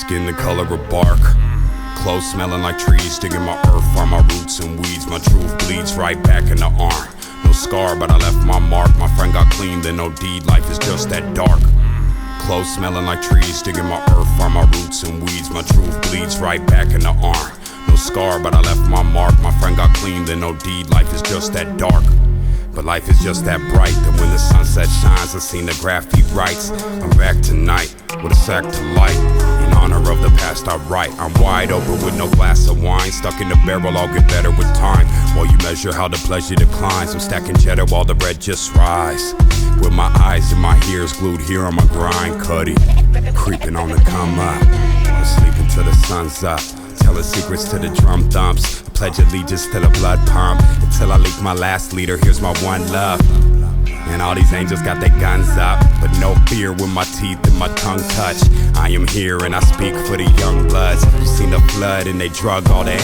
Skin the color of bark, clothes smelling like trees. Digging my earth, find my roots and weeds. My truth bleeds right back in the arm. No scar, but I left my mark. My friend got clean, then no deed. Life is just that dark. Clothes smelling like trees. Digging my earth, find my roots and weeds. My truth bleeds right back in the arm. No scar, but I left my mark. My friend got clean, then no deed. Life is just that dark. But life is just that bright, that when the sunset shines, I've seen the graffiti rights. I'm back tonight with a sack to light. In honor of the past I write. I'm wide open with no glass of wine. Stuck in the barrel, I'll get better with time. While you measure how the pleasure declines, I'm stacking cheddar while the bread just rise. With my eyes and my ears glued here on my grind, Cuddy. Creeping on the come up, I'm sleeping till the sun's up. Telling secrets to the drum thumps. I pledge allegiance to the blood pump. Until I leak my last leader, here's my one love. And all these angels got their guns up, but no fear when my teeth and my tongue touch. I am here and I speak for the young bloods who seen the flood and they drug all the